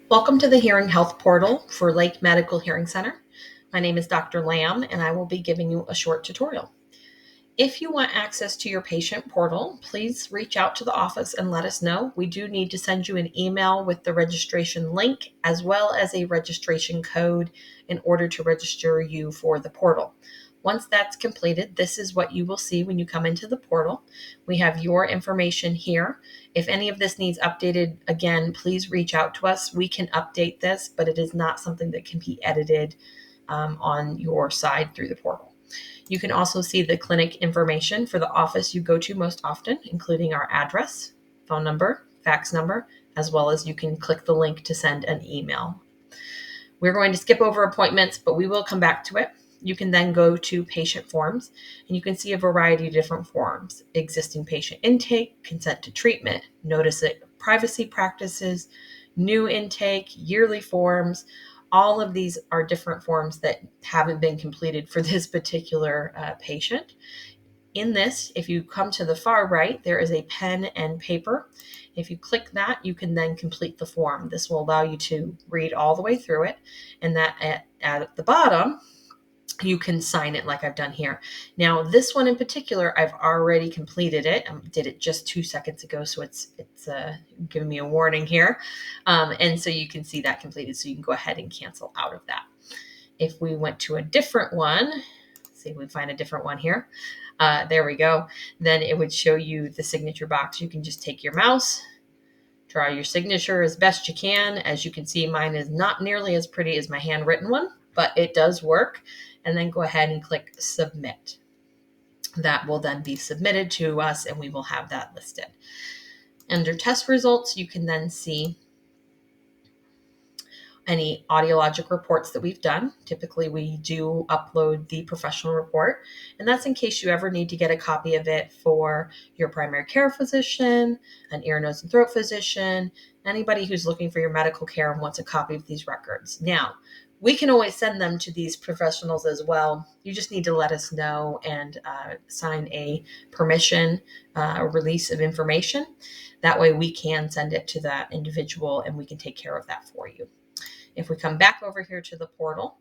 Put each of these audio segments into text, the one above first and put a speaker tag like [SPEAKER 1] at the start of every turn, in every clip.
[SPEAKER 1] Welcome to the Hearing Health Portal for Lake Medical Hearing Center. My name is Dr. Lamb, and I will be giving you a short tutorial. If you want access to your patient portal, please reach out to the office and let us know. We do need to send you an email with the registration link as well as a registration code in order to register you for the portal. Once that's completed, this is what you will see when you come into the portal. We have your information here. If any of this needs updated, again, please reach out to us. We can update this, but it is not something that can be edited on your side through the portal. You can also see the clinic information for the office you go to most often, including our address, phone number, fax number, as well as you can click the link to send an email. We're going to skip over appointments, but we will come back to it. You can then go to patient forms, and you can see a variety of different forms: existing patient intake, consent to treatment, notice of privacy practices, new intake, yearly forms. All of these are different forms that haven't been completed for this particular patient. In this, if you come to the far right, there is a pen and paper. If you click that, you can then complete the form. This will allow you to read all the way through it, and that at the bottom, you can sign it like I've done here. Now, this one in particular, I've already completed it. I did it just 2 seconds ago, so it's giving me a warning here. And so you can see that completed, so you can go ahead and cancel out of that. If we went to a different one, see if we find a different one here. There we go. Then it would show you the signature box. You can just take your mouse, draw your signature as best you can. As you can see, mine is not nearly as pretty as my handwritten one, but it does work. And then go ahead and click submit. That will then be submitted to us, and we will have that listed. Under test results, you can then see any audiologic reports that we've done. Typically, we do upload the professional report, and that's in case you ever need to get a copy of it for your primary care physician, an ear, nose, and throat physician, anybody who's looking for your medical care and wants a copy of these records. Now, we can always send them to these professionals as well. You just need to let us know and sign a permission, a release of information. That way we can send it to that individual and we can take care of that for you. If we come back over here to the portal,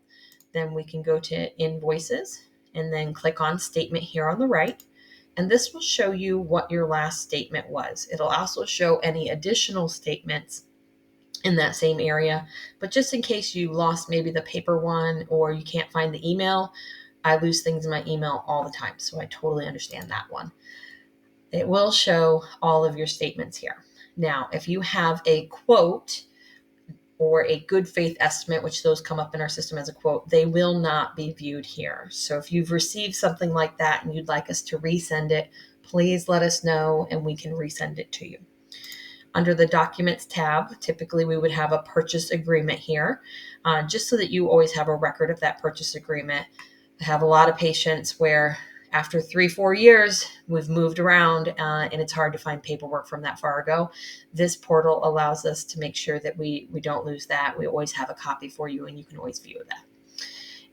[SPEAKER 1] then we can go to invoices and then click on statement here on the right. And this will show you what your last statement was. It'll also show any additional statements in that same area. But just in case you lost maybe the paper one or you can't find the email, I lose things in my email all the time. So I totally understand that one. It will show all of your statements here. Now, if you have a quote or a good faith estimate, which those come up in our system as a quote, they will not be viewed here. So if you've received something like that and you'd like us to resend it, please let us know and we can resend it to you. Under the Documents tab, typically we would have a purchase agreement here, just so that you always have a record of that purchase agreement. I have a lot of patients where after 3-4 years, we've moved around and it's hard to find paperwork from that far ago. This portal allows us to make sure that we don't lose that. We always have a copy for you and you can always view that.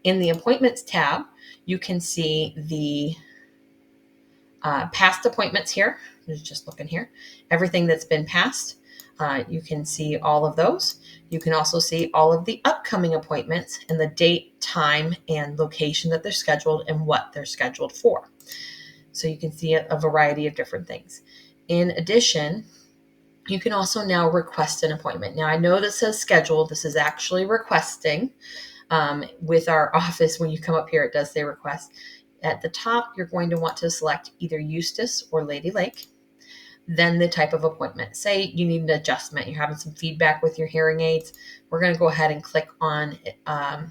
[SPEAKER 1] In the Appointments tab, you can see the past appointments here. Just looking here. Everything that's been passed, you can see all of those. You can also see all of the upcoming appointments and the date, time, and location that they're scheduled and what they're scheduled for. So you can see a variety of different things. In addition, you can also now request an appointment. Now, I know this says scheduled. This is actually requesting. With our office, when you come up here, it does say request. At the top, you're going to want to select either Eustis or Lady Lake. Then the type of appointment. Say you need an adjustment. You're having some feedback with your hearing aids. We're going to go ahead and click on, not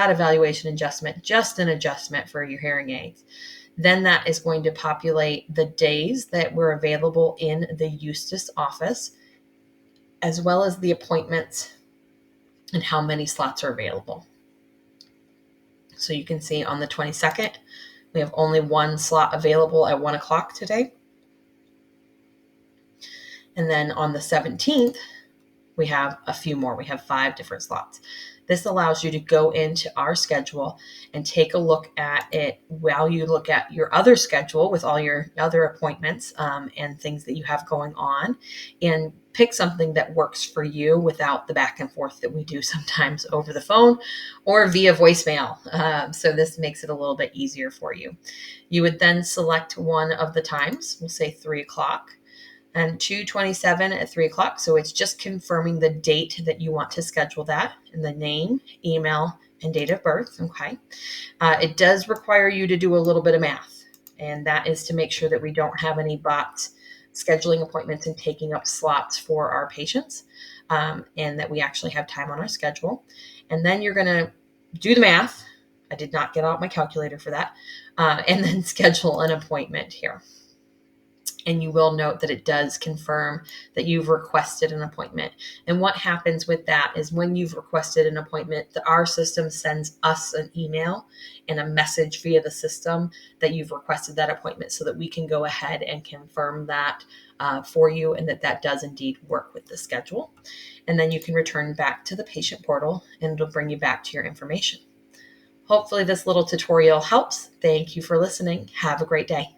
[SPEAKER 1] evaluation adjustment, just an adjustment for your hearing aids. Then that is going to populate the days that were available in the Eustis office, as well as the appointments and how many slots are available. So you can see on the 22nd, we have only one slot available at 1 o'clock today. And then on the 17th, we have a few more. We have 5 different slots. This allows you to go into our schedule and take a look at it while you look at your other schedule with all your other appointments and things that you have going on, and pick something that works for you without the back and forth that we do sometimes over the phone or via voicemail. So this makes it a little bit easier for you. You would then select one of the times, we'll say 3 o'clock, and 2:27 at 3 o'clock. So it's just confirming the date that you want to schedule that, and the name, email, and date of birth. Okay. It does require you to do a little bit of math, and that is to make sure that we don't have any bots scheduling appointments and taking up slots for our patients, and that we actually have time on our schedule. And then you're going to do the math. I did not get out my calculator for that. And then schedule an appointment here. And you will note that it does confirm that you've requested an appointment. And what happens with that is when you've requested an appointment, our system sends us an email and a message via the system that you've requested that appointment, so that we can go ahead and confirm that for you, and that does indeed work with the schedule. And then you can return back to the patient portal, and it'll bring you back to your information. Hopefully this little tutorial helps. Thank you for listening. Have a great day.